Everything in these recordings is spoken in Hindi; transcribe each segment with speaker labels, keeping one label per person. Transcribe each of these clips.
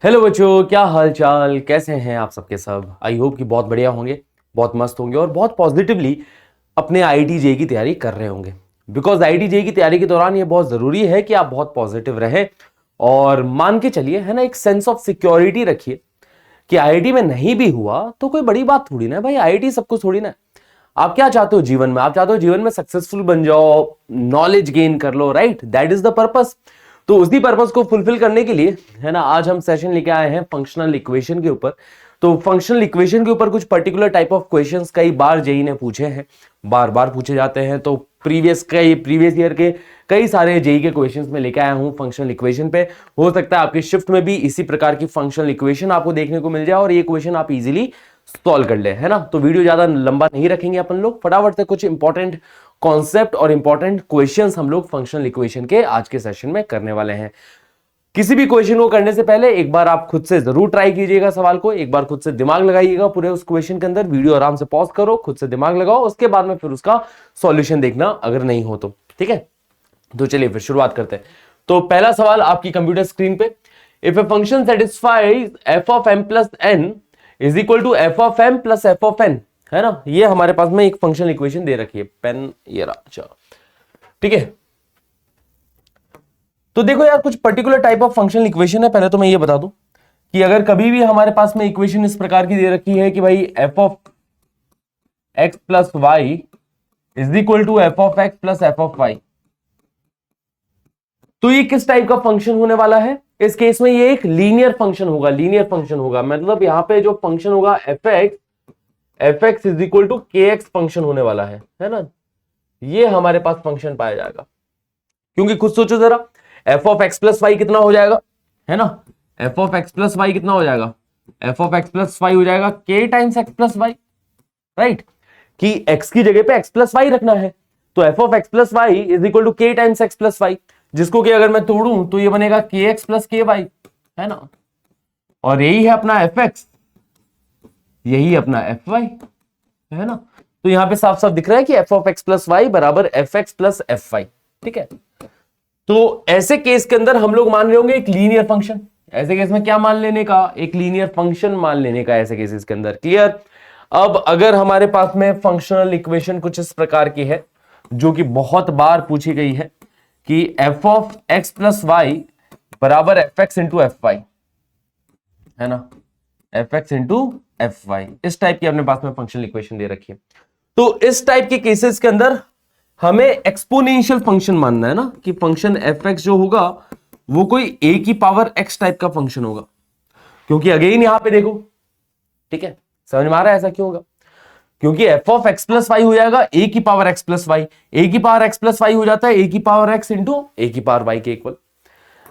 Speaker 1: हेलो बच्चों, क्या हाल चाल, कैसे हैं आप सबके सब। आई होप कि बहुत बढ़िया होंगे, बहुत मस्त होंगे और बहुत पॉजिटिवली अपने आईआईटी जेईई की तैयारी कर रहे होंगे। बिकॉज आईआईटी जेईई की तैयारी के दौरान ये बहुत जरूरी है कि आप बहुत पॉजिटिव रहें और मान के चलिए, है ना, एक सेंस ऑफ सिक्योरिटी रखिए कि आईआईटी में नहीं भी हुआ तो कोई बड़ी बात थोड़ी ना है भाई। आईआईटी सब कुछ थोड़ी ना है। आप क्या चाहते हो जीवन में? आप चाहते हो जीवन में सक्सेसफुल बन जाओ, नॉलेज गेन कर लो, right? That is the purpose. तो उसी पर्पस को फुलफिल करने के लिए, है ना, आज हम सेशन लेके आए हैं फंक्शनल इक्वेशन के ऊपर। तो फंक्शनल इक्वेशन के ऊपर कुछ पर्टिकुलर टाइप ऑफ क्वेश्चंस कई बार जेईई ने पूछे हैं, बार बार पूछे जाते हैं। तो प्रीवियस ईयर के कई सारे जेईई के क्वेश्चंस में लेके आया हूं फंक्शनल इक्वेशन पे। हो सकता है आपकी शिफ्ट में भी इसी प्रकार की फंक्शनल इक्वेशन आपको देखने को मिल जाए और ये क्वेश्चन आप इजीली सॉल्व कर ले, है ना। तो वीडियो ज्यादा लंबा नहीं रखेंगे अपन लोग, फटाफट से कुछ इंपॉर्टेंट कॉन्सेप्ट और इंपॉर्टेंट क्वेश्चंस हम लोग फंक्शनल इक्वेशन के आज के सेशन में करने वाले हैं। किसी भी क्वेश्चन को करने से पहले एक बार आप खुद से जरूर ट्राई कीजिएगा सवाल को, एक बार खुद से दिमाग लगाइएगा पूरे उस क्वेश्चन के अंदर। वीडियो आराम से पॉज करो, खुद से दिमाग लगाओ, उसके बाद में फिर उसका सॉल्यूशन देखना अगर नहीं हो तो, ठीक है। तो चलिए फिर शुरुआत करते हैं। तो पहला सवाल आपकी कंप्यूटर स्क्रीन पे, if a function satisfies f of m plus n is equal to f of m plus f of n, है ना। ये हमारे पास में एक फंक्शनल इक्वेशन दे रखी है, पेन ये रहा, चलो ठीक है। तो देखो यार, कुछ particular type of functional equation है। पहले तो मैं ये बता दूं कि अगर कभी भी हमारे पास में इक्वेशन इस प्रकार की दे रखी है कि भाई f of x plus y is equal to f of x plus f of y, तो ये किस टाइप का फंक्शन होने वाला है? इस केस में ये एक लीनियर फंक्शन होगा। लीनियर फंक्शन होगा मतलब यहां पे जो फंक्शन होगा f x is equal to k x function होने वाला है ना। ये हमारे पास फंक्शन पाया जाएगा, क्योंकि खुद सोचो जरा, f of x plus y कितना हो जाएगा, है ना। F of x plus y कितना हो जाएगा? F of x plus y हो जाएगा k times x plus y, right. कि एक्स की जगह पे एक्स प्लस वाई रखना है, तो f of x plus y is equal to k times x plus y, जिसको कि अगर मैं तोड़ूं तो ये बनेगा के एक्स प्लस के वाई, है ना। और यही है अपना एफ एक्स, यही अपना एफ वाई, है ना। तो यहां पे साफ साफ दिख रहा है कि f of x plus y बराबर f x plus f y, ठीक है। तो ऐसे केस के अंदर हम लोग मान रहे होंगे एक लीनियर फंक्शन। ऐसे केस में क्या मान लेने का? एक लीनियर फंक्शन मान लेने का ऐसे केसेस के अंदर, क्लियर। अब अगर हमारे पास में फंक्शनल इक्वेशन कुछ इस प्रकार की है, जो कि बहुत बार पूछी गई है कि f of x plus y बराबर f x into f y, है ना, f x into f y, इस टाइप की अपने पास में फंक्शनल इक्वेशन दे रखी है। तो इस टाइप के केसेस के अंदर हमें एक्सपोनेंशियल फंक्शन मानना है ना, कि फंक्शन एफ एक्स जो होगा वो कोई ए की पावर एक्स टाइप का फंक्शन होगा। क्योंकि अगेन यहां पे देखो, ठीक है, समझ में आ रहा है ऐसा क्यों होगा? क्योंकि f of x plus y हो जाएगा ए की power x plus y, a की पावर एक्स प्लस वाई हो जाता है ए की पावर एक्स इंटू ए की पावर वाई के इक्वल।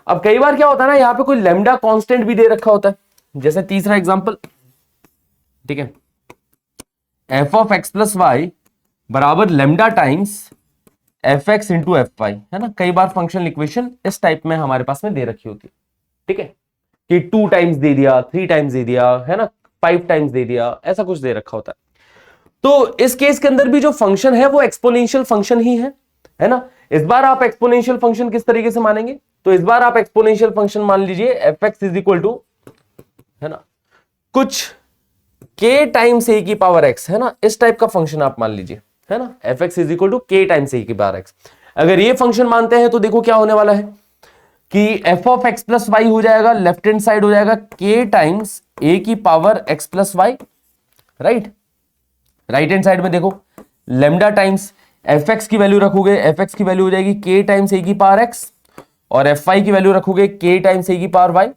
Speaker 1: अब कई बार क्या होता है ना, यहां पे कोई लेमडा कांस्टेंट भी दे रखा होता है, जैसे तीसरा एग्जांपल, ठीक है, f of x plus y बराबर lambda times f x into f y, है ना। कई बार फंक्शनल इक्वेशन इस टाइप में हमारे पास में दे रखी होती है, ठीक है, कि 2 टाइम्स दे दिया, 3 टाइम्स दे दिया, है ना, 5 टाइम्स दे दिया, ऐसा कुछ दे रखा होता है। तो इस केस के अंदर भी जो फंक्शन है वो एक्सपोनेंशियल फंक्शन ही है ना। इस बार आप एक्सपोनेंशियल फंक्शन किस तरीके से मानेंगे? तो इस बार आप एक्सपोनेंशियल फंक्शन मान लीजिए f x is equal to, है ना, कुछ के टाइम्स ए की पावर एक्स, है ना, इस टाइप का फंक्शन आप मान लीजिए, है ना। F x is equal to k times a की पावर एक्स। अगर ये फंक्शन मानते हैं तो देखो क्या होने वाला है कि f of x plus y हो जाएगा, लेफ्ट हैंड साइड हो जाएगा के टाइम्स ए की power x plus y, right. Right hand side में देखो लेमडा टाइम्स एफ एक्स की वैल्यू रखोगे, एफ एक्स की वैल्यू हो जाएगी के टाइम्स ए की पावर एक्स, और एफ वाई की वैल्यू रखोगे के टाइम्स ए की पावर वाई,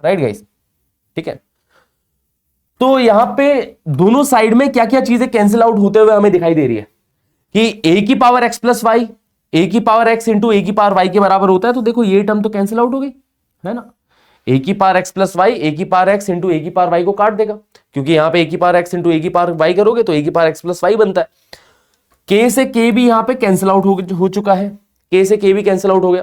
Speaker 1: राइट गाइस, ठीक है। तो यहां पे दोनों साइड में क्या क्या चीजें कैंसिल आउट होते हुए हमें दिखाई दे रही है कि ए की power x plus y a की पावर एक्स इंटू ए की पावर वाई के बराबर होता है। तो देखो ये टर्म तो कैंसिल आउट हो गई, है ना। ए की power x plus y a की पावर एक्स इंटू ए की पावर वाई को काट देगा, क्योंकि यहां पे ए की पावर एक्स इंटू ए की पावर वाई करोगे तो ए की पावर एक्स प्लस वाई बनता है। के से के भी यहां पे कैंसिल आउट हो चुका है, के से के भी कैंसिल आउट हो गया।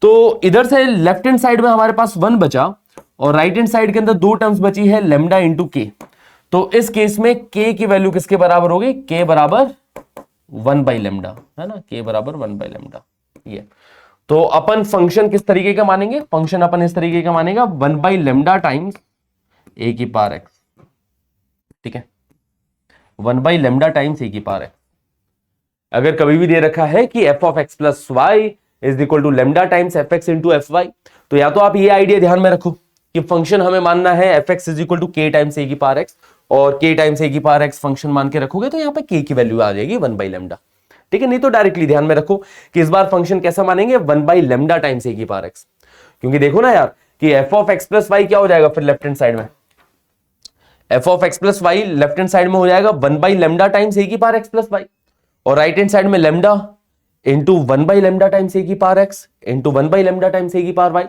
Speaker 1: तो इधर से लेफ्ट हैंड साइड में हमारे पास 1 बचा और राइट हैंड साइड के अंदर 2 टर्म्स बची है, लेमडा इंटू के। तो इस केस में के की वैल्यू किसके बराबर होगी? के बराबर 1 बाई लेमडा, है ना, के बराबर 1 बाई लेमडा। ये तो अपन फंक्शन किस तरीके का मानेंगे, फंक्शन अपन इस तरीके का मानेगा 1/λ टाइम्स a की पावर x, ठीक है, 1/λ टाइम्स a की पावर x। अगर कभी भी दे रखा है कि f of x plus y is equal to λ times f x into f y, तो या तो आप ये आइडिया ध्यान में रखो कि फंक्शन हमें मानना है f x is equal to k times a की पावर x, और k टाइम्स a की पावर x फंक्शन मान के रखोगे तो यहां पे k की वैल्यू आ जाएगी 1/λ, ठीक है। नहीं तो डायरेक्टली ध्यान में रखो कि इस बार फंक्शन कैसा मानेंगे 1/λ टाइम्स a की पावर x, क्योंकि देखो ना यार कि f of x plus y क्या हो जाएगा फिर लेफ्ट हैंड साइड में, f of x plus y left hand side में हो जाएगा 1/λ टाइम्स a की पावर x प्लस वाई, और राइट हैंड साइड में लैम्डा इंटू 1/λ टाइम्स a की power x into 1/λ times a की पावर y।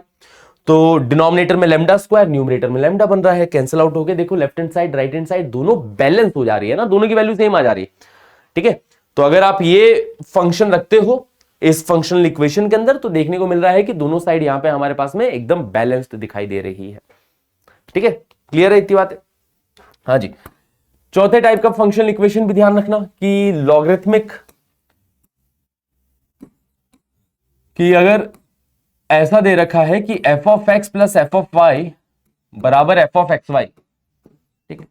Speaker 1: तो डिनोमिनेटर में लैम्डा स्क्वायर, न्यूमरेटर में लैम्डा बन रहा है, कैंसिल आउट हो गए। देखो left hand side right hand side दोनों बैलेंस हो जा रही है ना, दोनों की वैल्यू सेम आ जा रही है, ठीक है। तो अगर आप ये फंक्शन रखते हो इस फंक्शनल इक्वेशन के अंदर तो देखने को मिल रहा है कि दोनों साइड यहां पे हमारे पास में एकदम बैलेंस्ड दिखाई दे रही है, ठीक है। क्लियर है इतनी बातें? हाँ जी। चौथे टाइप का फंक्शनल इक्वेशन भी ध्यान रखना कि लॉगरिथमिक, कि अगर ऐसा दे रखा है कि f ऑफ x प्लस एफ ऑफ वाई बराबर एफ ऑफ एक्स वाई, ठीक है,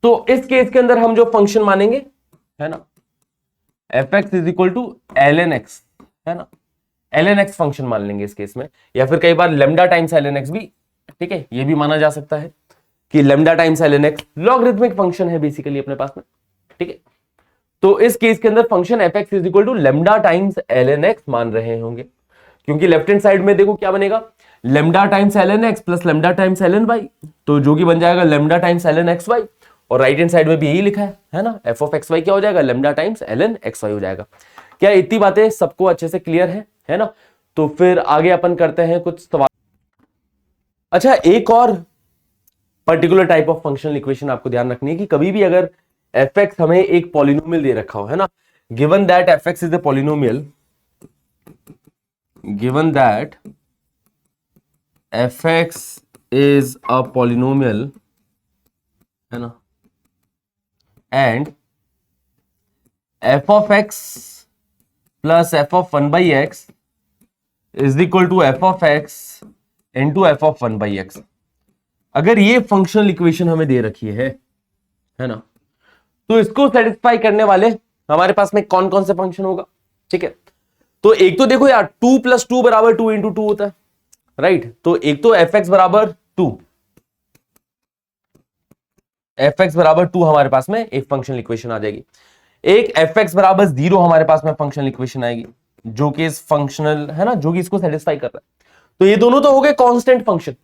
Speaker 1: तो इस केस के अंदर हम जो फंक्शन मानेंगे है ना f x is equal to l n x, है ना, एल एन एक्स फंक्शन मान लेंगे इस केस में, या फिर कई बार lambda times l n x भी, ठीक है, ये भी माना जा सकता है कि lambda times l n x logarithmic function है बेसिकली अपने पास में, ठीक है। तो इस केस के अंदर function f x is equal to lambda times l n x मान रहे होंगे, क्योंकि लेफ्ट हैंड साइड में देखो क्या बनेगा lambda times l n x plus lambda times l n y, तो जो कि बन जाएगा lambda times l n x y, और राइट हैंड साइड में भी यही लिखा है ना, एफ ऑफ एक्स वाई क्या हो जाएगा lambda times l n x y हो जाएगा। क्या इतनी बातें सबको अच्छे से क्लियर है ना? तो फिर आगे अपन करते हैं कुछ सवाल। अच्छा, एक और particular type of functional equation आपको ध्यान रखनी है कि कभी भी अगर एफ एक्स हमें एक पॉलिनोमियल दे रखा हो, है ना, given that F x is a polynomial, given that fx is a polynomial, है ना, and f of x plus f of 1 by x is equal to f of x into f of 1 by x, अगर ये फंक्शनल इक्वेशन हमें दे रखी है ना, तो इसको सेटिस्फाई करने वाले हमारे पास में कौन कौन से फंक्शन होगा, ठीक है। तो एक तो देखो यार 2 + 2 बराबर 2 × 2 होता है, राइट। तो एक तो एफ एक्स बराबर 2, एफ एक्स बराबर 2 हमारे पास में एक फंक्शनल इक्वेशन आ जाएगी। एक एफ एक्स बराबर 0 हमारे पास में फंक्शनल इक्वेशन आएगी, जो कि इस फंक्शनल है ना, जो कि इसको सेटिस्फाई कर रहा है। तो ये दोनों तो हो गए कांस्टेंट फंक्शन,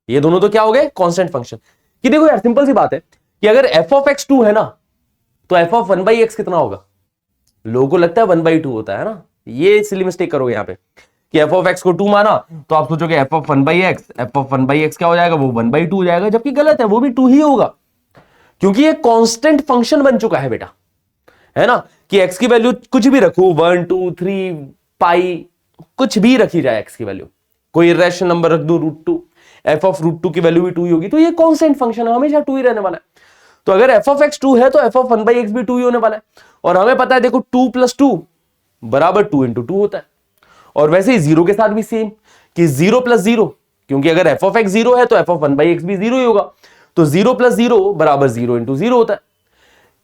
Speaker 1: ये दोनों तो क्या हो गए कांस्टेंट फंक्शन। कि देखो यार सिंपल सी बात है कि अगर एफ ऑफ एक्स 2 है ना, तो एफ ऑफ 1/x कितना होगा? लोगों को लगता है 1/2 होता है ना, ये सिली मिस्टेक करोगे यहां पे कि एफ ऑफ एक्स को 2 माना तो आप सोचोगे F of 1/x, F of 1/x क्या हो जाएगा? वो 1/2 हो जाएगा, जबकि गलत है, वो भी 2 ही होगा, क्योंकि ये कांस्टेंट फंक्शन बन चुका है बेटा, है ना, कि x की वैल्यू कुछ भी रखो 1 2 3 पाई कुछ भी रखी जाए, x की वैल्यू कोई इरेशनल नंबर रख दो √2, एफ ऑफ √2 की वैल्यू भी 2 ही होगी, तो ये कांस्टेंट फंक्शन है, हमेशा 2 ही रहने वाला है। तो अगर एफ ऑफ एक्स 2 है तो एफ ऑफ 1/x भी 2 ही होने वाला है, और हमें पता है देखो 2 + 2 बराबर 2 × 2 होता है। और वैसे ही 0 के साथ भी सेम कि 0 + 0, क्योंकि अगर f of x 0 है तो f of 1/x भी 0 ही होगा, तो 0 + 0 बराबर 0 × 0 होता है।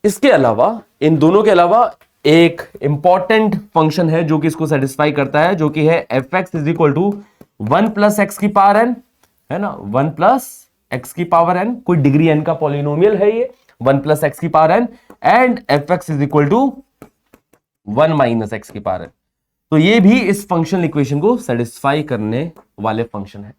Speaker 1: इसके अलावा इन दोनों के अलावा एक इंपॉर्टेंट फंक्शन है जो कि इसको सेटिस्फाई करता है, जो कि है fx is equal to 1 + x की पावर n, है ना, 1 + x की पावर n, कोई डिग्री n का पॉलिनोमियल है ये, 1 + x की power n, and fx is equal to 1 - x की पावर n। तो ये भी इस फंक्शनल इक्वेशन को सेटिस्फाई करने वाले फंक्शन है,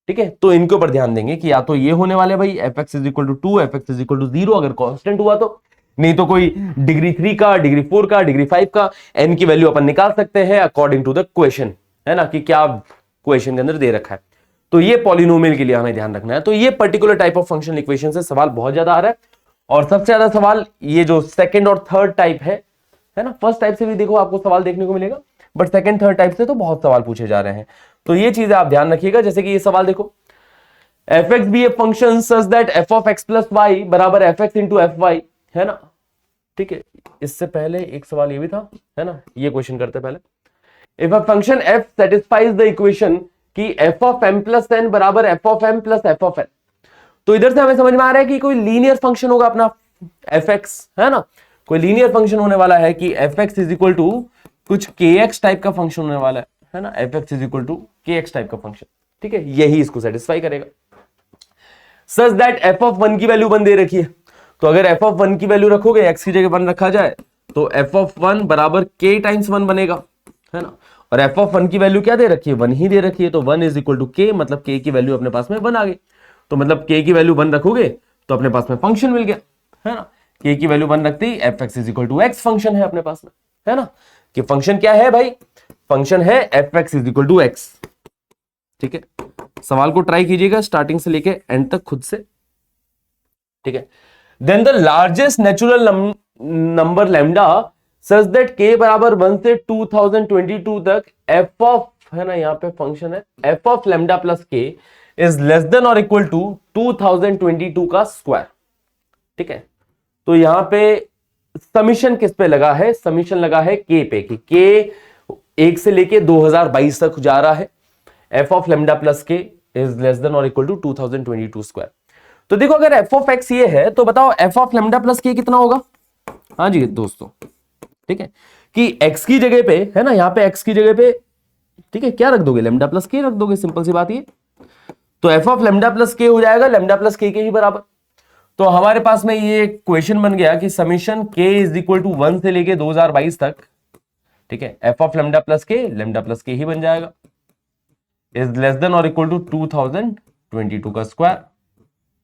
Speaker 1: ठीक है। तो इनके ऊपर ध्यान देंगे कि या तो ये होने वाले भाई fx is equal to 2, fx is equal to 0 अगर कांस्टेंट हुआ तो, नहीं तो कोई डिग्री 3 का, डिग्री 4 का, डिग्री 5 का n की वैल्यू अपन निकाल सकते हैं अकॉर्डिंग टू द क्वेश्चन, है ना, कि क्या क्वेश्चन के अंदर दे रखा है। तो ये पॉलिनोमियल के लिए हमें ध्यान रखना है। तो ये particular type of functional equation से सवाल बहुत ज्यादा आ रहा है, और सबसे ज्यादा सवाल ये जो सेकंड और थर्ड टाइप है ना, फर्स्ट टाइप से भी देखो आपको सवाल देखने को मिलेगा, बट सेकंड थर्ड टाइप से तो बहुत सवाल पूछे जा रहे हैं। तो ये चीजें आप ध्यान रखिएगा, जैसे कि ये सवाल देखो, f x be a function such that f of x plus y बराबर f x into f y, है ना, ठीक है। इससे पहले एक सवाल ये भी था, है ना, ये क्वेश्चन करते पहले, if a function f satisfies the equation कि f of m plus n बराबर f of m plus f of n, तो इधर से हमें समझ में आ रहा है कि कोई लीनियर फंक्शन होगा अपना fx, है ना, कोई लीनियर फंक्शन होने वाला है कि fx इज इक्वल टू कुछ kx टाइप का फंक्शन होने वाला है ना, fx is equal to kx type का फंक्शन, ठीक है, यही इसको सेटिस्फाई करेगा। सच दैट f ऑफ 1 की वैल्यू 1 दे रखी है, तो अगर f ऑफ 1 की वैल्यू रखोगे, x की जगह 1 रखा जाए तो f ऑफ 1 बराबर k टाइम्स 1 बनेगा, है ना, और f ऑफ 1 की वैल्यू क्या दे रखी है, 1 ही दे रखी है, तो 1 इज इक्वल टू k, मतलब k की वैल्यू अपने पास में 1 आ गई, तो मतलब k की वैल्यू 1 रखोगे तो अपने पास में फंक्शन मिल गया, है ना, k की वैल्यू 1 रखते ही fx is equal to x function है अपने पास में, है ना, कि फंक्शन क्या है भाई, फंक्शन है fx is equal to x, ठीक है। सवाल को ट्राई कीजिएगा स्टार्टिंग से लेके एंड तक खुद से, ठीक है। Then the largest natural number lambda such that k बराबर 1 से 2022 तक f ऑफ, है ना, यहाँ पे फंक्शन है f of lambda plus k is less than और इक्वल टू 2022 का स्क्वायर, ठीक है। तो यहां पे समीशन किस पे लगा है, समीशन लगा है k पे, कि k 1 से लेके 2022 तक जा रहा है, f of lambda plus k is less than और इक्वल टू 2022 स्क्वायर। तो देखो अगर f ऑफ x ये है तो बताओ f of lambda plus k कितना होगा, हाँ जी दोस्तों, ठीक है, कि x की जगह पे, है ना, यहां पे x की जगह पे, ठीक है, क्या रख दोगे, लैम्डा प्लस k रख दोगे, सिंपल सी बात ये, तो f of lambda plus k हो जाएगा लैम्डा प्लस k के ही बराबर। तो हमारे पास में ये क्वेश्चन बन गया कि summation k is equal to 1 से लेके 2022 तक, ठीक है, f of lambda plus k ही बन जाएगा, इज लेस देन और इक्वल टू 2022 का स्क्वायर,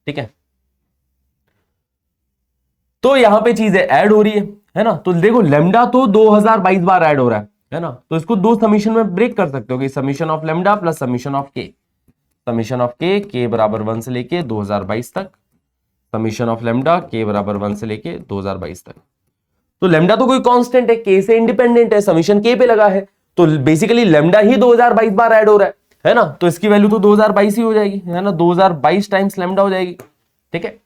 Speaker 1: ठीक है। तो यहां पे चीजें ऐड हो रही है ना, तो देखो लैम्डा तो 2022 बार ऐड हो रहा है ना, तो इसको दो समीशन में ब्रेक कर सकते हो कि summation of lambda plus summation of के, समीशन ऑफ के बराबर 1 से लेके 2022 तक, समीशन ऑफ लैम्डा के बराबर 1 से लेके 2022 तक। तो लैम्डा तो कोई कांस्टेंट है, के से इंडिपेंडेंट है, समीशन के पे लगा है, तो बेसिकली लैम्डा ही 2022 बार ऐड हो रहा है ना, तो इसकी वैल्यू तो 2022 ही हो जाएगी, है ना, 2022 टाइम्स लैम्डा हो जाएगी, ठीक है।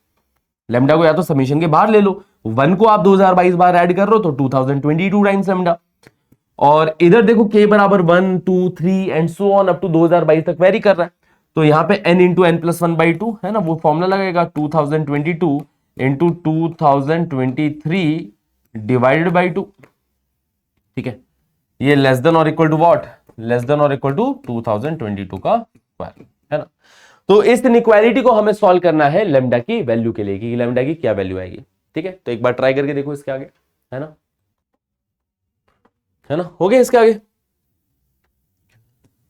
Speaker 1: लैम्डा को या तो समीशन के बाहर ले लो, 1 को आप 2022 बार ऐड कर रहे हो तो 2022 टाइम्स लैम्डा, और इधर देखो k बराबर 1 2 3 and so on up to 2022 तक वेरी कर रहा है, तो यहां पे n इंटू एन प्लस 1/2, है ना, वो फॉर्मूला लगेगा 2022 इंटू 2023 डिवाइडेड बाई 2, ठीक है, ये लेस देन और equal to what, less than और इक्वल टू 2022 का स्क्वायर, है ना। तो इस इनइक्वालिटी को हमें सॉल्व करना है लैम्डा की वैल्यू के लिए कि लैम्डा की क्या वैल्यू आएगी, ठीक है। तो एक बार ट्राई करके देखो इसके आगे, है ना, है ना, हो गया इसके आगे,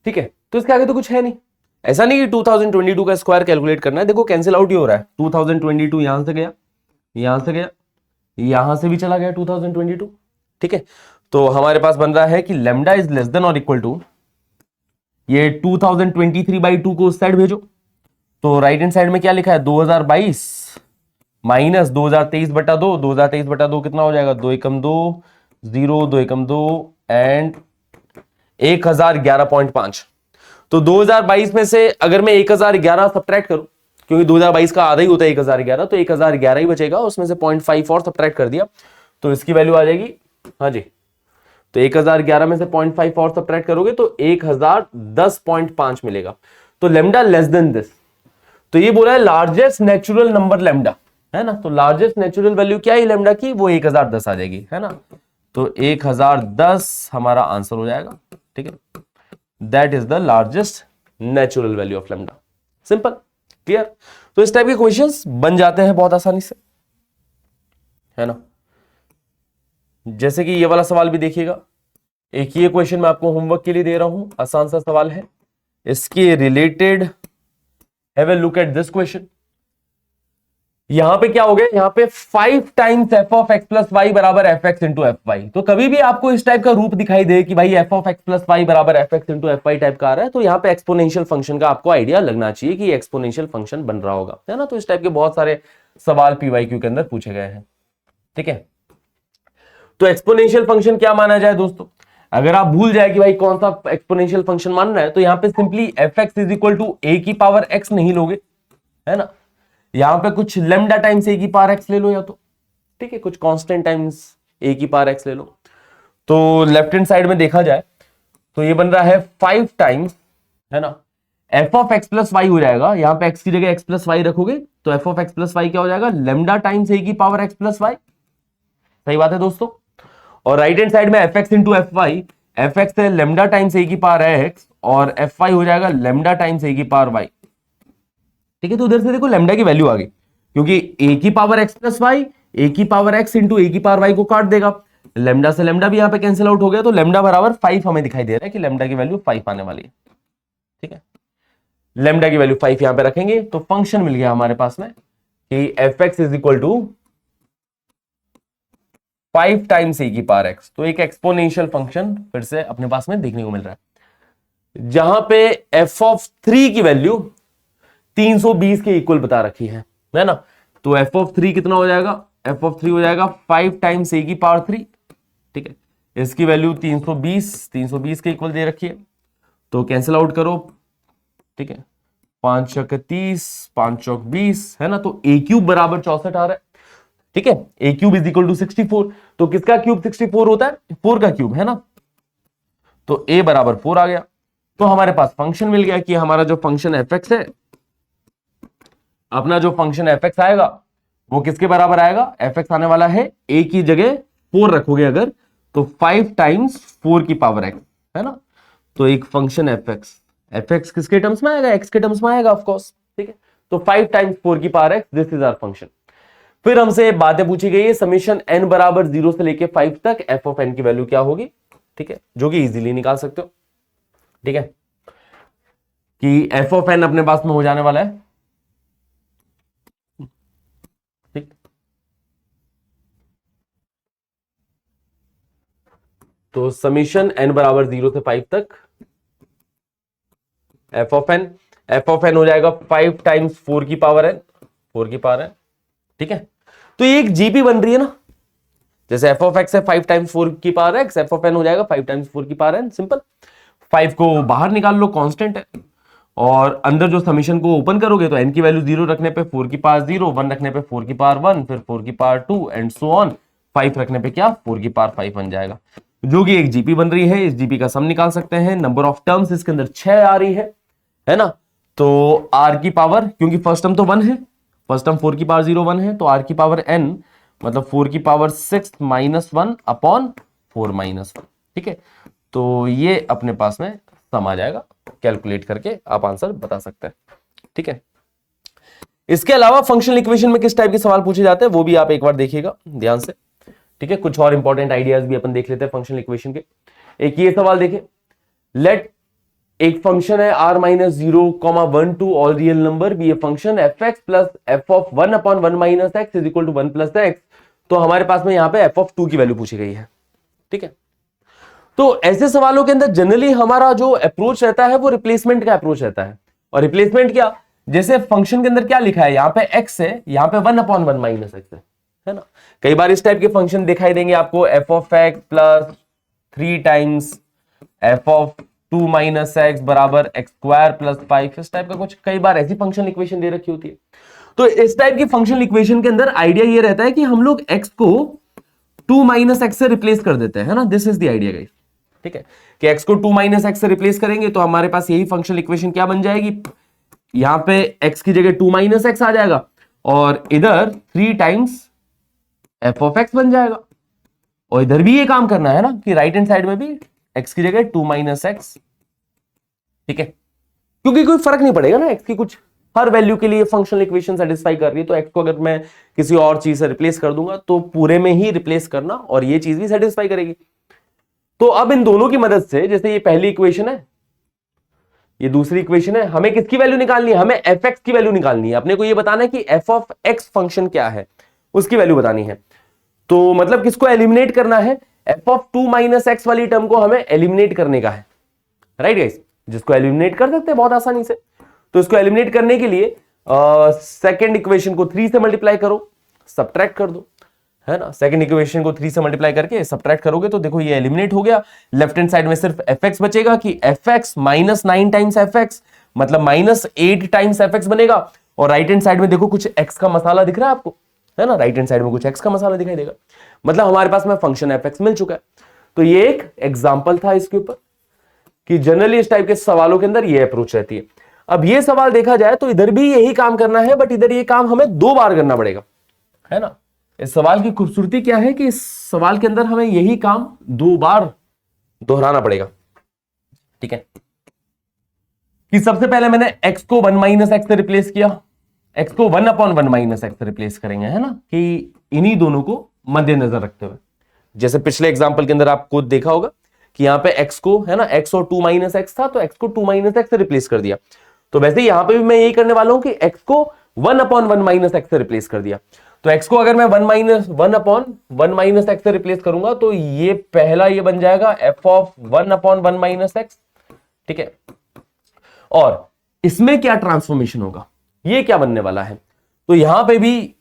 Speaker 1: ठीक है। तो इसके आगे तो कुछ है नहीं, ऐसा नहीं कि 2022 का स्क्वायर कैलकुलेट करना है, देखो कैंसिल आउट ही हो रहा है, 2022 यहां से गया, यहां से गया, यहां से भी चला गया 2022, ठीक है। तो हमारे पास बन रहा है कि लैम्डा इज लेस देन और इक्वल टू, ये 2023/2 को उस साइड भेजो, तो राइट हैंड साइड में क्या लिखा है 2022 माइनस 2023/2, 2023/2 कितना हो जाएगा, 2 एकम 2 0 2 एकम 2 एंड 1011.5। तो 2022 में से अगर मैं 1011 सब्ट्रैक्ट करूं, क्योंकि 2022 का आधा ही होता है 1011, तो 1011 ही बचेगा, उसमें से 0.5 और सब्ट्रैक्ट कर दिया तो इसकी वैल्यू आ जाएगी, हाँ जी, तो 1011 में से 0.5 और सब्ट्रैक्ट करोगे तो 1010.5 मिलेगा, तो लैम्डा लेस देन दिस, तो ये बोला है लार्जेस्ट नेचुरल नंबर लैम्डा, है ना, तो लार्जेस्ट नेचुरल वैल्यू क्या है लैम्डा की, वो 1010 आ जाएगी, है ना, तो 1010 हमारा आंसर हो जाएगा, ठीक है, that is the largest natural value of lambda, simple clear. तो इस टाइप के क्वेश्चंस बन जाते हैं बहुत आसानी से, है ना, जैसे कि ये वाला सवाल भी देखिएगा, एक ये क्वेश्चन मैं आपको होमवर्क के लिए दे रहा हूं, आसान सा सवाल है, इसके related have a look at this question. यहां पे क्या हो गया, यहां पे 5 times f of x plus y बराबर f x into f y, तो कभी भी आपको इस टाइप का रूप दिखाई दे कि भाई f of x plus y बराबर f x into f y type का आ रहा है, तो यहां पे एक्सपोनेंशियल फंक्शन का आपको आइडिया लगना चाहिए कि एक्सपोनेंशियल फंक्शन बन रहा होगा, है ना। तो इस टाइप के बहुत सारे सवाल पीवाईक्यू के अंदर पूछे गए हैं, ठीक है। तो एक्सपोनेंशियल फंक्शन क्या माना जाए दोस्तों, अगर आप भूल जाए कि भाई कौन सा एक्सपोनेंशियल फंक्शन मानना है, तो यहां पे simply f x is equal to a की पावर एक्स नहीं लोगे, है ना, यहां पे कुछ लेमडा टाइम्स ए की पावर एक्स ले लो या तो, ठीक है, कुछ कांस्टेंट टाइम्स ए की पावर एक्स ले लो। तो लेफ्ट हैंड साइड में देखा जाए तो ये बन रहा है 5 टाइम्स, है ना, f of x plus y हो जाएगा। यहां पे एक्स की जगह एक्स प्लस वाई रखोगे तो f of x plus y क्या हो जाएगा, लेमडा टाइम्स ए की पावर एक्स प्लस वाई। सही बात है दोस्तों। और राइट हैंड साइड में f x into f y, f x है लेमडा टाइम्स ए की पावर एक्स और एफ वाई हो जाएगा लेमडा टाइम्स ए की पावर वाई। ठीक है, तो उधर से देखो लेमडा की वैल्यू आ गई, क्योंकि ए की power x plus y a की पावर एक्स इंटू ए की पावर वाई को काट देगा, लेमडा से लेमडा भी यहां पे कैंसिल आउट हो गया, तो लेमडा बराबर 5 हमें दिखाई दे रहा है कि लेमडा की वैल्यू 5 आने वाली है। ठीक है, लेमडा की वैल्यू 5 यहां पे रखेंगे तो फंक्शन मिल गया हमारे पास में कि f x is equal to 5 times a की पावर एक्स। तो एक एक्सपोनेंशियल फंक्शन फिर से अपने पास में देखने को मिल रहा है, जहां पे एफ ऑफ 3 की वैल्यू 320 के इक्वल बता रखी है ना। तो एफ ऑफ 3 कितना हो जाएगा, एफ ऑफ 3 हो जाएगा 5 टाइम्स ए की पावर 3। ठीक है, इसकी वैल्यू 320 के इक्वल दे रखी है, तो कैंसिल आउट करो। ठीक है, 5 चौक 30, 5 चौक 20, है ना, तो ए क्यूब बराबर 64 आ रहा है। ठीक है, ए क्यूब इज इक्वल टू 64, तो किसका क्यूब 64 होता है, 4 का क्यूब, है ना, तो ए बराबर 4 आ गया। तो हमारे पास फंक्शन मिल गया कि हमारा जो फंक्शन एफ एक्स है, अपना जो फंक्शन एफ एक्स आएगा वो किसके बराबर आएगा, एफ एक्स आने वाला है ए की जगह 4 रखोगे अगर तो 5 टाइम्स 4 की पावर एक्स, है ना। तो एक फंक्शन एफ एक्स किसके टर्म्स में आएगा, एक्स के टर्म्स में आएगा ऑफ कोर्स। ठीक है, तो 5 टाइम्स 4 की power x, this is our function. फिर हमसे बातें पूछी गई है, समीशन n बराबर 0 से लेके 5 तक एफ ऑफ एन की वैल्यू क्या होगी। ठीक है, जो कि इजीली निकाल सकते हो। ठीक है, कि एफ ऑफ एन अपने पास में हो जाने वाला है, ठीक, तो समीशन n बराबर 0 से 5 तक एफ ऑफ एन हो जाएगा 5 टाइम्स 4 की पावर एन, 4 की पावर एन। ठीक है, तो ये एक जीपी बन रही है ना, जैसे एफ ऑफ एक्स है 5 टाइम्स 4 की power x, f of n हो जाएगा 5 टाइम्स 4 की पावर एन। सिंपल, 5 को बाहर निकाल लो, कांस्टेंट है, और अंदर जो समीशन को ओपन करोगे तो n की वैल्यू 0 रखने पे 4 की पावर 0, 1 रखने पे 4 की पावर 1, फिर 4 की पावर 2 एंड सो ऑन, 5 रखने पे क्या 4 की पावर 5 बन जाएगा, जो कि एक जीपी बन रही है। इस जीपी का सम निकाल सकते हैं, नंबर ऑफ टर्म्स इसके अंदर 6 आ रही है ना, तो r की पावर, क्योंकि फर्स्ट टर्म तो 1 है, फर्स्ट टर्म 4 की पावर 0 1 है, तो r की पावर n मतलब 4 की पावर 6 माइनस 1 अपॉन 4 माइनस 1। ठीक है, तो ये अपने पास में सम आ जाएगा, कैलकुलेट करके आप आंसर बता सकते हैं। ठीक है, इसके अलावा फंक्शनल इक्वेशन में किस टाइप के सवाल पूछे जाते हैं वो भी आप एक बार देखिएगा ध्यान से। ठीक है, कुछ और इंपॉर्टेंट आइडियाज भी अपन देख लेते हैं फंक्शनल इक्वेशन के। एक ये सवाल देखिए, लेट एक फंक्शन है r minus 0,1 to all real number be a function f x plus f of 1 upon 1 minus x is equal to 1 plus x. तो हमारे पास में यहां पे एफ ऑफ 2 की वैल्यू पूछी गई है। ठीक है, तो ऐसे सवालों के अंदर जनरली हमारा जो अप्रोच रहता है वो रिप्लेसमेंट का अप्रोच रहता है। और रिप्लेसमेंट क्या, जैसे फंक्शन के अंदर क्या लिखा है, यहां पे x है, यहां पे 1 अपॉन 1 माइनस एक्स है ना। कई बार इस टाइप के फंक्शन दिखाई देंगे आपको, F of x plus 3 times f of 2 minus x बराबर एक्स स्क्वायर प्लस 5, इस टाइप का कुछ कई बार ऐसी फंक्शनल इक्वेशन दे रखी होती है। तो इस टाइप की फंक्शनल इक्वेशन के अंदर आइडिया ये रहता है कि हम लोग x को 2 माइनस एक्स से रिप्लेस कर देते हैं, है ना, this is the idea guys. ठीक है, कि x को 2 माइनस एक्स से रिप्लेस करेंगे तो हमारे पास यही फंक्शनल इक्वेशन क्या बन जाएगी, यहां पे x की जगह 2 माइनस एक्स आ जाएगा और इधर 3 टाइम्स एफ ऑफ एक्स बन जाएगा। और इधर भी ये काम करना है ना कि राइट हैंड साइड में भी x की जगह 2 माइनस एक्स। ठीक है, क्योंकि कोई फर्क नहीं पड़ेगा ना, x की कुछ हर वैल्यू के लिए फंक्शनल इक्वेशन सेटिस्फाई कर रही है, तो x को अगर मैं किसी और चीज से रिप्लेस कर दूंगा तो पूरे में ही रिप्लेस करना और ये चीज भी सेटिस्फाई करेगी। तो अब इन दोनों की मदद से, जैसे ये पहली इक्वेशन है, ये दूसरी इक्वेशन है, हमें किसकी वैल्यू निकालनी है, हमें एफ एक्स की वैल्यू निकालनी है। अपने को ये बताना है कि एफ ऑफ एक्स फंक्शन क्या है, उसकी वैल्यू बतानी है। तो मतलब किसको एलिमिनेट करना है, एफ ऑफ 2 माइनस एक्स वाली टर्म को हमें एलिमिनेट करने का है, राइट गाइस, जिसको एलिमिनेट कर सकते हैं बहुत आसानी से। तो इसको एलिमिनेट करने के लिए सेकेंड इक्वेशन को 3 से मल्टीप्लाई करो, सब्ट्रैक्ट कर दो, है ना। सेकंड इक्वेशन को 3 से मल्टीप्लाई करके सब्ट्रैक्ट करोगे तो देखो ये एलिमिनेट हो गया। लेफ्ट हैंड साइड में सिर्फ एफ एक्स बचेगा कि f x minus 9 times f x मतलब माइनस 8 टाइम्स एफ एक्स बनेगा। और राइट हैंड साइड में देखो कुछ एक्स का मसाला दिख रहा है आपको, है ना, राइट हैंड साइड में कुछ एक्स का मसाला दिखाई देगा, मतलब हमारे पास में फंक्शन एफ एक्स मिल चुका है। तो ये एक एग्जाम्पल था इसके ऊपर। कि जनरली इस टाइप के सवालों के अंदर ये अप्रोच रहती है। अब ये सवाल देखा जाए तो इधर भी यही काम करना है, बट इधर ये काम हमें 2 बार करना पड़ेगा, है ना। इस सवाल की खूबसूरती क्या है कि इस सवाल के अंदर हमें यही काम 2 बार दोहराना पड़ेगा, ठीक है। कि सबसे पहले मैंने x को 1 माइनस एक्स से रिप्लेस किया, x को 1/1 माइनस एक्स से रिप्लेस करेंगे, है ना, कि इन्हीं दोनों को मद्देनजर रखते हुए, जैसे पिछले एग्जांपल के अंदर आपको देखा होगा कि यहां पे x को, है ना, x और 2 माइनस एक्स था, तो x को 2 माइनस एक्स से रिप्लेस कर दिया। तो वैसे यहां पे भी मैं यही करने वाला हूं कि x को 1/1 माइनस एक्स से रिप्लेस कर दिया। तो x को अगर मैं 1/1 माइनस एक्स से रिप्लेस करूंगा तो ये पहला ये बन जाएगा f ऑफ 1/1 माइनस एक्स, ठीक है। और इसमें क्या ट्रांसफॉर्मेशन होगा, ये क्या बनने वाला है, तो यहां पे भी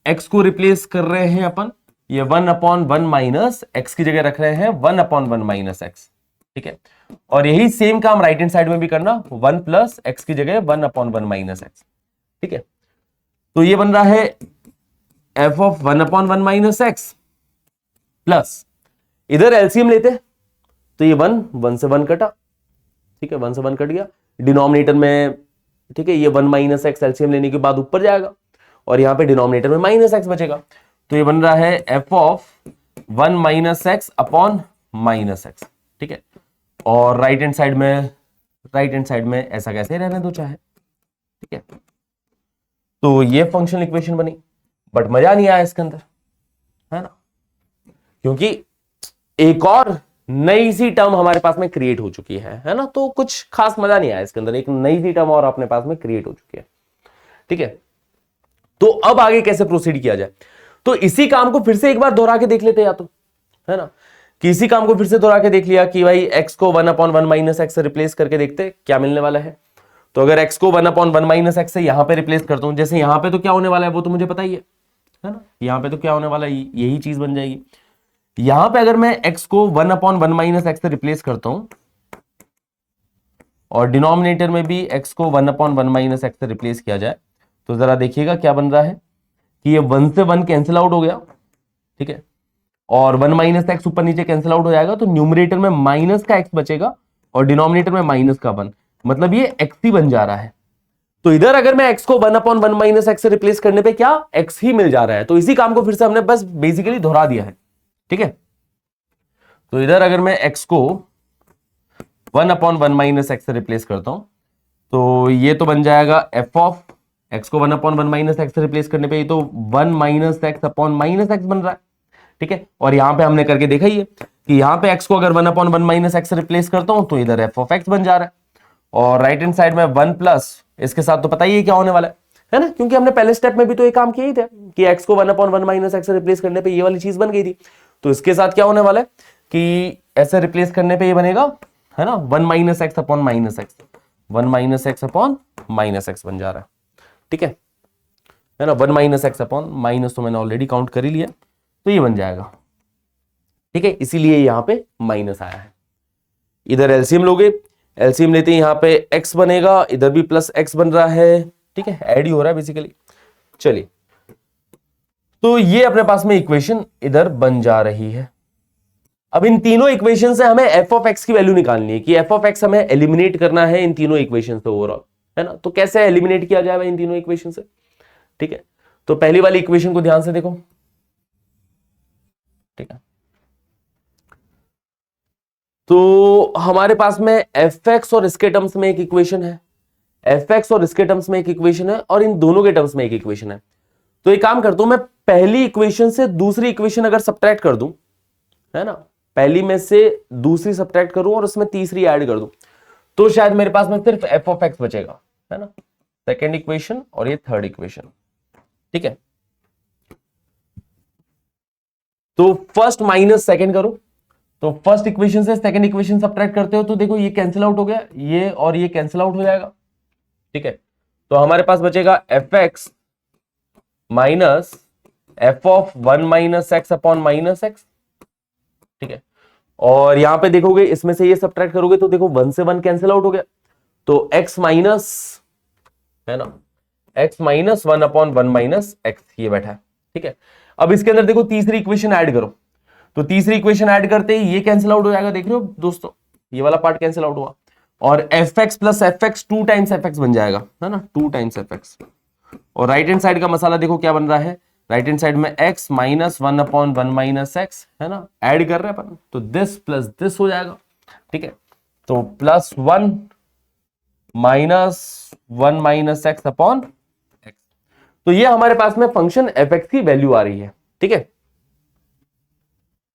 Speaker 1: x को रिप्लेस कर रहे हैं अपन, ये 1/1 माइनस एक्स की जगह रख रहे हैं 1/1 माइनस एक्स, ठीक है। और यही सेम काम राइट हैंड साइड में भी करना, 1 प्लस एक्स की जगह 1/1 माइनस एक्स, ठीक है। तो ये बन रहा है f of 1/1 minus x plus, इधर एलसीएम लेते तो ये 1 से 1 कटा, ठीक है, 1 से 1 कट गया डिनोमिनेटर में, ठीक है। ये 1 माइनस एक्स एलसीएम लेने के बाद ऊपर जाएगा और यहां पे डिनोमिनेटर में माइनस एक्स बचेगा, तो ये बन रहा है f of 1 minus x upon minus x, ठीक है। और राइट हैंड साइड में ऐसा कैसे रहने दो चाहे, ठीक है। तो ये फंक्शनल इक्वेशन बनी, बट मजा नहीं आया इसके अंदर, है ना, क्योंकि एक और नई सी टर्म हमारे पास में क्रिएट हो चुकी है ना, तो कुछ खास मजा नहीं आया इसके अंदर, एक नई सी टर्म और अपने पास में क्रिएट हो चुकी है, ठीक है। तो अब आगे कैसे प्रोसीड किया जाए, तो इसी काम को फिर से एक बार दोहरा के देख लेते, या तो, है ना, कि इसी काम को फिर से दोहरा के देख लिया कि भाई x को 1/1 माइनस एक्स से रिप्लेस करके देखते क्या मिलने वाला है। तो अगर x को 1/1 माइनस एक्स से यहां पे रिप्लेस करता हूं, जैसे यहां पे तो क्या होने वाला है वो तो मुझे पता ही है ना, यहां पे तो क्या होने वाला है, यही चीज बन जाएगी। यहां पे अगर मैं x को 1/1 माइनस एक्स से रिप्लेस करता हूं और डिनोमिनेटर में भी x को 1/1 माइनस एक्स से रिप्लेस किया जाए, तो जरा देखिएगा क्या बन रहा है कि ये 1 से 1 कैंसिल आउट हो गया, ठीक है, और 1 माइनस एक्स ऊपर नीचे कैंसिल आउट हो जाएगा, तो न्यूमरेटर में माइनस का x बचेगा और डिनोमिनेटर में माइनस का 1, मतलब ये x ही बन जा रहा है। तो इधर अगर मैं x को 1/1 माइनस एक्स से रिप्लेस करने पे क्या x ही मिल जा रहा है, तो इसी काम को फिर से हमने बस बेसिकली दोहरा दिया है, ठीक है। तो इधर अगर मैं x को 1/1 माइनस एक्स से रिप्लेस करता हूं, तो ये तो बन जाएगा f ऑफ x को 1/1 माइनस एक्स से रिप्लेस करने पे ये तो 1 minus x upon minus x बन रहा है, ठीक है। और यहां पे हमने करके देखा ही है कि यहां पे x को अगर 1/1 माइनस एक्स से रिप्लेस करता हूं तो इधर f ऑफ x बन जा रहा है, और राइट हैंड साइड में 1 प्लस इसके साथ तो पता ही है क्या होने वाला है ना, क्योंकि हमने पहले स्टेप में भी तो ये काम किया ही था कि x को 1/1 माइनस एक्स से रिप्लेस करने पे ये वाली चीज बन गई थी। तो इसके साथ क्या होने वाला है कि ऐसे रिप्लेस करने पे ये बनेगा, है ना, 1 minus x upon minus x, 1 minus x upon minus x बन जा रहा है, ठीक है ना। 1 माइनस एक्स अपॉन माइनस तो मैंने ऑलरेडी काउंट कर ही लिया, तो ये बन जाएगा, ठीक है, इसीलिए यहां पे माइनस आया है। इधर एलसीएम लोगे, एलसीएम लेते हैं, यहां पे x बनेगा, इधर भी प्लस x बन रहा है, ठीक है, ऐड ही हो रहा है बेसिकली। चलिए, तो ये अपने पास में इक्वेशन इधर बन जा रही है। अब इन तीनों इक्वेशन से हमें f ऑफ x की वैल्यू निकालनी है कि f ऑफ x हमें एलिमिनेट करना है इन तीनों इक्वेशन से ओवरऑल, है ना। तो कैसे एलिमिनेट किया जाएगा इन तीनों इक्वेशन से, ठीक है। तो पहली वाली इक्वेशन को ध्यान से देखो, ठीक है। तो हमारे पास में fx और इसके टर्म्स में एक इक्वेशन है, fx और इसके टर्म्स में एक इक्वेशन है, और इन दोनों के टर्म्स में एक इक्वेशन है। तो एक काम करता हूं, मैं पहली इक्वेशन से दूसरी इक्वेशन अगर सब्ट्रैक्ट कर दूं, है ना, पहली में से दूसरी सब्ट्रैक्ट करूं और उसमें तीसरी ऐड कर दूं, तो शायद मेरे पास में सिर्फ f ऑफ x बचेगा, है ना, सेकेंड इक्वेशन और ये थर्ड इक्वेशन, ठीक है। तो फर्स्ट माइनस सेकेंड करो, तो फर्स्ट इक्वेशन से सेकंड इक्वेशन सब्ट्रैक्ट करते हो तो देखो ये कैंसिल आउट हो गया, ये और ये कैंसिल आउट हो जाएगा, ठीक है। तो हमारे पास बचेगा fx minus f of 1 minus x upon minus x, ठीक है। और यहां पे देखोगे इसमें से ये सब्ट्रैक्ट करोगे तो देखो 1 से 1 कैंसिल आउट हो गया, तो x माइनस, है ना, x minus 1 upon 1 minus x ये बैठा है, ठीक है। अब इसके अंदर देखो तीसरी इक्वेशन ऐड करो, तो तीसरी इक्वेशन ऐड करते ही ये कैंसिल आउट हो जाएगा, देख रहे हो दोस्तों, ये वाला पार्ट कैंसिल आउट हुआ, और F x plus F x 2 times f x बन जाएगा, है ना, 2 टाइम्स एफ एक्स। और राइट हैंड साइड का मसाला देखो क्या बन रहा है, राइट हैंड साइड में x माइनस 1/1 माइनस एक्स, है ना, ऐड कर रहे हैं अपन, तो दिस प्लस दिस हो जाएगा, ठीक है। तो +1 minus 1 minus x upon x. तो ये हमारे पास में फंक्शन एफ एक्स की वैल्यू आ रही है, ठीक है।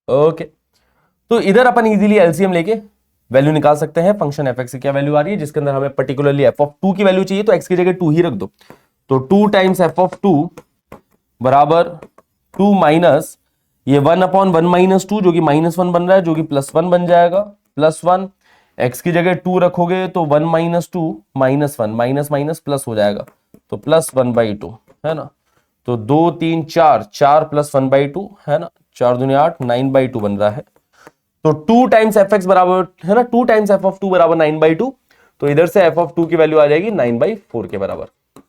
Speaker 1: ओके, तो इधर अपन इजीली एलसीएम लेके वैल्यू निकाल सकते हैं फंक्शन एफ एक्स की क्या वैल्यू आ रही है, जिसके अंदर हमें पर्टिकुलरली एफ ऑफ 2 की वैल्यू चाहिए, तो एक्स की जगह 2 ही रख दो। तो 2 टाइम्स एफ ऑफ 2 बराबर 2 माइनस ये 1/1 माइनस 2 जो कि -1 बन रहा है, जो कि +1 बन जाएगा, +1 एक्स की जगह 2 रखोगे तो 1 माइनस 2 -1 माइनस माइनस प्लस हो जाएगा, तो +1/2, है ना। तो 2 3 4 4 + 1/2, है ना, 4 दूनी 8 9/2 बन रहा है। तो 2 टाइम्स एफ एक्स बराबर, है ना, 2 टाइम्स एफ ऑफ 2 बराबर 9/2, तो इधर से एफ ऑफ 2 की वैल्यू आ जाएगी 9/4 के बराबर,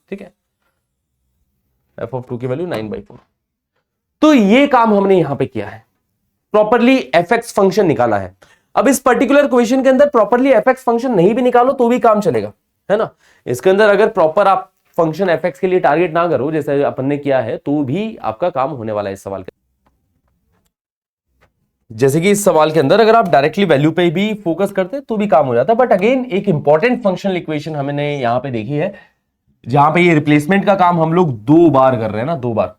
Speaker 1: ठीक है। एफ ऑफ 2 की वैल्यू 9/4। तो ये काम हमने यहां पे किया है, प्रॉपरली एफ एक्स फंक्शन निकाला है। अब इस पर्टिकुलर क्वेश्चन के अंदर प्रॉपरली एफ एक्स फंक्शन नहीं भी निकालो तो भी काम चलेगा, है ना। इसके अंदर अगर प्रॉपर आप फंक्शन एफ एक्स के लिए टारगेट ना करो जैसे अपन ने किया है, तो भी आपका काम होने वाला है इस सवाल के। जैसे कि इस सवाल के अंदर अगर आप डायरेक्टली वैल्यू पे भी फोकस करते तो भी काम हो जाता, बट अगेन एक इंपॉर्टेंट फंक्शनल इक्वेशन हमने यहां पे देखी है, जहां पे ये रिप्लेसमेंट का काम हम लोग 2 बार कर रहे हैं ना, 2 बार।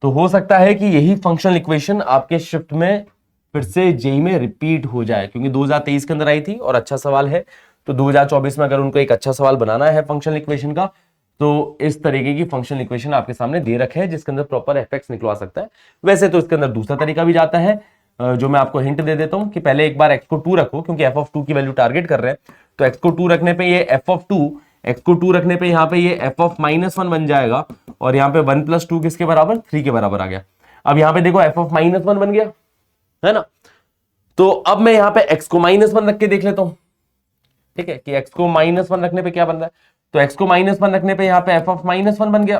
Speaker 1: तो हो सकता है कि यही फंक्शनल इक्वेशन आपके शिफ्ट में फिर से जेई में रिपीट हो जाए, क्योंकि 2023 के अंदर आई थी और अच्छा सवाल है। तो 2024 में अगर उनको एक अच्छा सवाल बनाना है फंक्शनल इक्वेशन का, तो इस तरीके की फंक्शनल इक्वेशन आपके सामने दे रखे है जिसके अंदर प्रॉपर एफ एक्स निकलवा सकता है। वैसे तो इसके अंदर दूसरा तरीका भी जाता है, जो मैं आपको हिंट दे देता हूं कि पहले एक बार एक्स को 2 रखो, क्योंकि एफ ऑफ 2 की वैल्यू टारगेट कर रहे हैं। तो एक्स को 2 रखने पे ये एफ ऑफ 2, एक्स को 2 रखने पे यहाँ पे ये एफ ऑफ -1 बन जाएगा, और यहाँ पे 1 + 2 किसके बराबर, 3 के बराबर आ गया। अब यहाँ पे देखो एफ ऑफ -1 बन गया, है ना। तो अब मैं यहाँ पे x को -1 रख के देख लेता हूं, ठीक है, कि x को -1 रखने पे क्या बन रहा है। तो x को -1 रखने पे यहाँ पे f ऑफ -1 बन गया,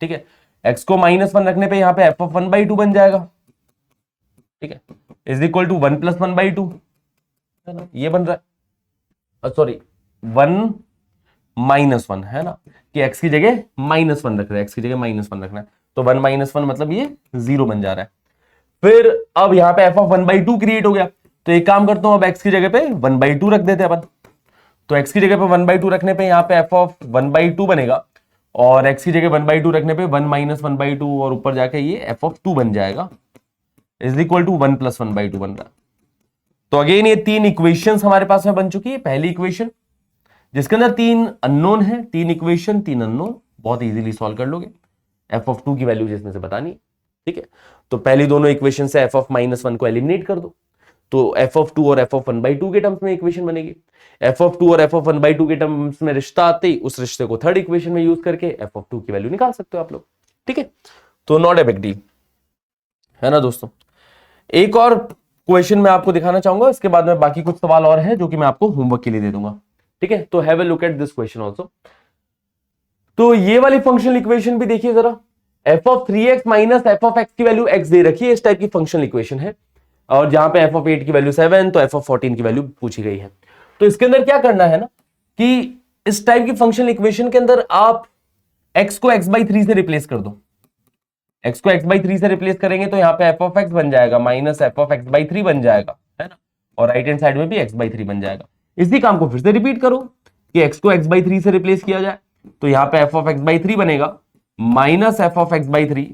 Speaker 1: ठीक है। x को -1 रखने पे यहाँ पे f ऑफ 1/2 बन जाएगा, ठीक है, इज इक्वल टू 1 + 1/2, है ना, ये बन रहा है, सॉरी 1 -1, है ना, कि x की जगह -1 रख रहे हैं, x की जगह -1 रखना है, तो 1 - 1 मतलब ये 0 बन जा रहा है। फिर अब यहाँ पे f ऑफ 1/2 क्रिएट हो गया, तो एक काम करता हूं, अब x की जगह पे 1/2 रख देते हैं अपन। तो x की जगह पे 1/2 रखने पे यहाँ पे f ऑफ 1/2 बनेगा, और x की जगह 1/2 रखने पे 1 - 1/2, और ऊपर जाके ये f ऑफ 2 बन जाएगा, इज इक्वल टू 1 + 1/2 बन रहा है। तो अगेन ये 3 इक्वेशंस हमारे पास में बन चुकी है। पहली इक्वेशन जिसके अंदर 3 अननोन है, 3 इक्वेशन 3 अननोन, बहुत इजीली सॉल्व कर लोगे। f ऑफ 2 की वैल्यू जिसमें से बतानी, ठीक है। तो पहली दोनों इक्वेशन से f ऑफ -1 को एलिमिनेट कर दो, तो f ऑफ 2 और f ऑफ 1/2 के टर्म्स में इक्वेशन बनेगी। f ऑफ 2 और f ऑफ 1/2 के टर्म्स में रिश्ता आते ही उस रिश्ते को थर्ड इक्वेशन में यूज करके f ऑफ 2 की वैल्यू निकाल सकते हो आप लोग, ठीक है। तो नॉट ए बिग डील, है ना दोस्तों। एक और क्वेश्चन मैं आपको दिखाना चाहूंगा, इसके बाद में बाकी कुछ सवाल और है जो कि मैं आपको होमवर्क के लिए दे दूंगा, ठीक है। तो have a look at this question also. तो ये वाली फंक्शनल इक्वेशन भी देखिए जरा, f of 3x minus F of x की वैल्यू x दे रखी है, इस टाइप की फंक्शनल इक्वेशन है, और जहां पे f ऑफ 8 की वैल्यू 7, तो f ऑफ 14 की वैल्यू पूछी गई है। तो इसके अंदर क्या करना है ना, कि इस टाइप की फंक्शनल इक्वेशन के अंदर आप x को x/3 से रिप्लेस कर दो। x को x/3 से रिप्लेस करेंगे तो यहाँ पे f ऑफ x बन जाएगा माइनस f ऑफ x/3 बन जाएगा, है ना, और राइट हैंड साइड में भी x/3 बन जाएगा। इसी काम को फिर से रिपीट करो कि x को x/3 से रिप्लेस किया जाए, तो यहाँ पे f ऑफ x/3 बनेगा माइनस f ऑफ x/3,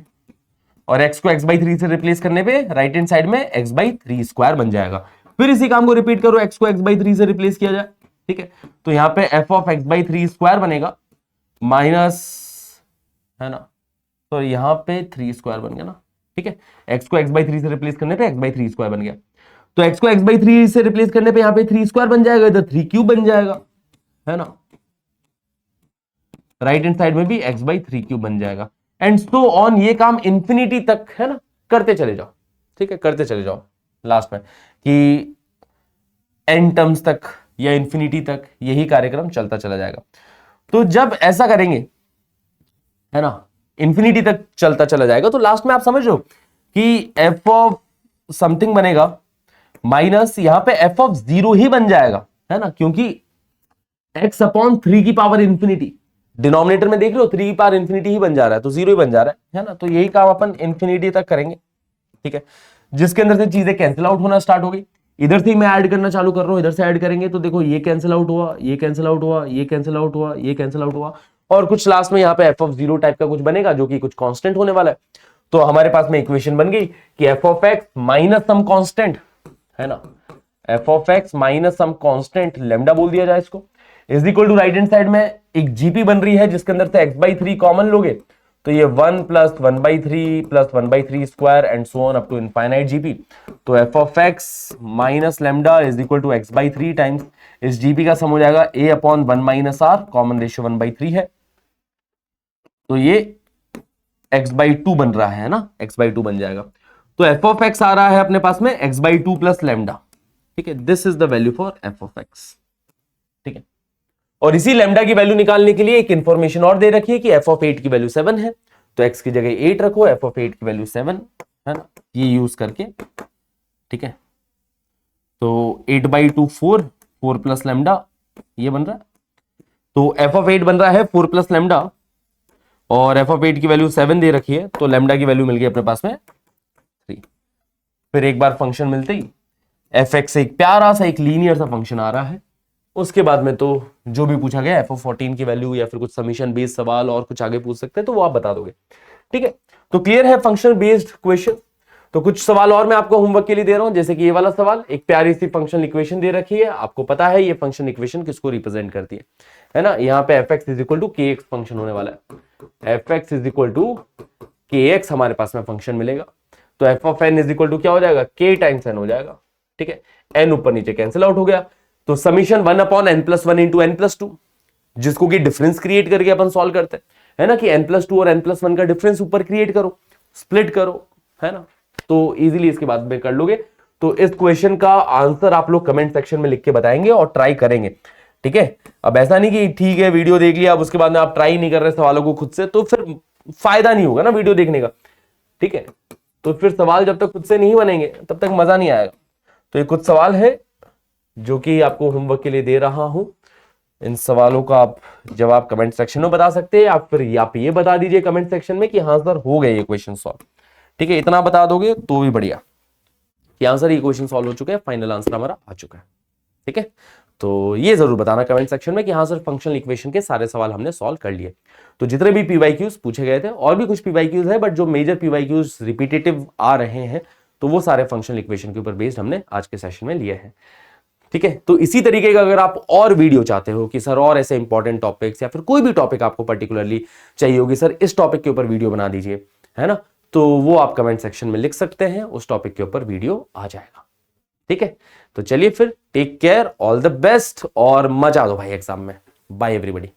Speaker 1: और x को x/3 से रिप्लेस करने पे राइट हैंड साइड में x/3² बन जाएगा। फिर इसी काम को रिपीट करो, x को x/3 से रिप्लेस किया जाए, ठीक है, तो यहाँ पे f ऑफ x/3² बनेगा माइनस, है ना, तो यहाँ पे 3² बन गया ना, ठीक है। x को x/3 से रिप्लेस करने पे x/3² बन गया, तो x को x/3 से रिप्लेस करने पे यहाँ पे 3² बन जाएगा, इधर 3³ बन जाएगा, है ना, राइट हैंड साइड में भी x/3³ बन जाएगा, एंड सो ऑन। ये काम इंफिनिटी तक, है ना, करते चले जाओ, ठीक है, करते चले जाओ लास्ट में कि n टर्म्स तक या इंफिनिटी तक यही कार्यक्रम चलता चला जाएगा। तो जब ऐसा करेंगे, है ना, इंफिनिटी तक चलता चला जाएगा, तो लास्ट में आप समझ लो कि f ऑफ समथिंग बनेगा माइनस यहां पे एफ ऑफ 0 ही बन जाएगा, है ना, क्योंकि x अपॉन 3 की पावर इंफिनिटी, डिनोमिनेटर में देख लो 3 की पावर इंफिनिटी ही बन जा रहा है, तो 0 ही बन जा रहा है ना, तो यही काम अपन इंफिनिटी तक करेंगे, ठीक है, जिसके अंदर से चीजें कैंसिल आउट होना स्टार्ट हो गई। इधर से मैं ऐड करना चालू कर रहा हूं, इधर से ऐड करेंगे तो देखो ये कैंसिल आउट हुआ, ये कैंसिल आउट हुआ, ये कैंसिल आउट हुआ, ये कैंसिल आउट हुआ, और कुछ लास्ट में यहाँ पे एफ ऑफ 0 टाइप का कुछ बनेगा जो कि कुछ कांस्टेंट होने वाला है। तो हमारे पास में इक्वेशन बन गई कि f of x minus some constant, है ना, f of x minus some constant lambda बोल दिया जाए इसको, is equal to right hand side में एक जीपी बन रही है जिसके अंदर से x/3 कॉमन लोगे तो ये 1 plus 1/3 plus 1/3 square and so on up to infinite GP. तो f of x minus lambda is equal to x/3 times इस जीपी का सम हो जाएगा a upon 1 minus r, common ratio 1/3 है, तो ये x/2 बन रहा है ना, x/2 बन जाएगा। तो एफ ऑफ एक्स आ रहा है अपने पास में x/2 प्लस लेमडा, ठीक है, this is the value for F of x, ठीक है। और इसी लेमडा की वैल्यू निकालने के लिए एक इंफॉर्मेशन और दे रखी है कि एफ ऑफ 8 की वैल्यू 7 है, तो x की जगह 8 रखो, एफ ऑफ 8 की वैल्यू 7 है ना, ये यूज करके, ठीक है। तो 8/2 4 प्लस लेमडा ये बन रहा है, तो एफ ऑफ 8 बन रहा है 4 प्लस लेमडा, और एफ ऑफ 8 की वैल्यू 7 दे रखी है, तो लेमडा की वैल्यू मिल गई अपने पास में 3। फिर एक बार फंक्शन मिलते ही एफ एक्स से एक प्यारा सा एक लीनियर सा फंक्शन आ रहा है। उसके बाद में तो जो भी पूछा गया एफ ऑफ 14 की वैल्यू या फिर कुछ समीशन बेस्ड सवाल और कुछ आगे पूछ सकते हैं तो वो आप बता दोगे, ठीक है। तो क्लियर है फंक्शन बेस्ड क्वेश्चन। तो कुछ सवाल और मैं आपको होमवर्क के लिए दे रहा हूं, जैसे कि ये वाला सवाल, एक प्यारी सी फंक्शन इक्वेशन दे रखी है, आपको पता है ये फंक्शन इक्वेशन किसको रिप्रेजेंट करती है ना, यहाँ पे f x is equal to k x function होने वाला है, f x is equal to k x हमारे पास में फंक्शन मिलेगा। तो f of n is equal to क्या हो जाएगा, के टाइम्स एन हो जाएगा, ठीक है, एन ऊपर नीचे कैंसिल आउट हो गया, तो summation 1 upon n plus 1 into n+2, जिसको कि डिफरेंस क्रिएट करके अपन सॉल्व करते हैं, है ना, कि n+2 और n+1 का डिफरेंस ऊपर क्रिएट करो, स्प्लिट करो, है ना, तो इजीली इसके बाद में कर लोगे। तो इस क्वेश्चन का आंसर आप लोग कमेंट सेक्शन में लिख के बताएंगे और ट्राई करेंगे, ठीक है। अब ऐसा नहीं कि ठीक है वीडियो देख लिया अब उसके बाद में आप ट्राई नहीं कर रहे सवालों को खुद से, तो फिर फायदा नहीं होगा ना वीडियो देखने का, ठीक है। तो फिर सवाल जब तक खुद से नहीं बनेंगे तब तक मजा नहीं आएगा। तो ये कुछ सवाल है जो कि आपको होमवर्क के लिए दे रहा हूं, इन सवालों का आप जवाब कमेंट सेक्शन में बता सकते हैं, आप फिर आप ये बता दीजिए कमेंट सेक्शन में कि हाँ सर हो गए ये क्वेश्चन सॉल्व, ठीक है। इतना बता दोगे तो भी बढ़िया कि हाँ सर ये क्वेश्चन सॉल्व हो चुका है, फाइनल आंसर हमारा आ चुका है, ठीक है। तो ये जरूर बताना कमेंट सेक्शन में कि हाँ सर फंक्शनल इक्वेशन के सारे सवाल हमने सॉल्व कर लिए। तो जितने भी पीवाईक्यूज पूछे गए थे, और भी कुछ पीवाईक्यूज है बट जो मेजर पीवाईक्यूज रिपीटेटिव आ रहे हैं तो वो सारे फंक्शनल इक्वेशन के ऊपर बेस्ड हमने आज के सेशन में लिए हैं, ठीक है। तो इसी तरीके का अगर आप और वीडियो चाहते हो कि सर और ऐसे इंपॉर्टेंट टॉपिक्स या फिर कोई भी टॉपिक आपको पर्टिकुलरली चाहिए होगी, सर इस टॉपिक के ऊपर वीडियो बना दीजिए, है ना, तो वो आप कमेंट सेक्शन में लिख सकते हैं, उस टॉपिक के ऊपर वीडियो आ जाएगा, ठीक है। तो चलिए फिर take care, all the best और मजा दो भाई एग्जाम में। Bye everybody.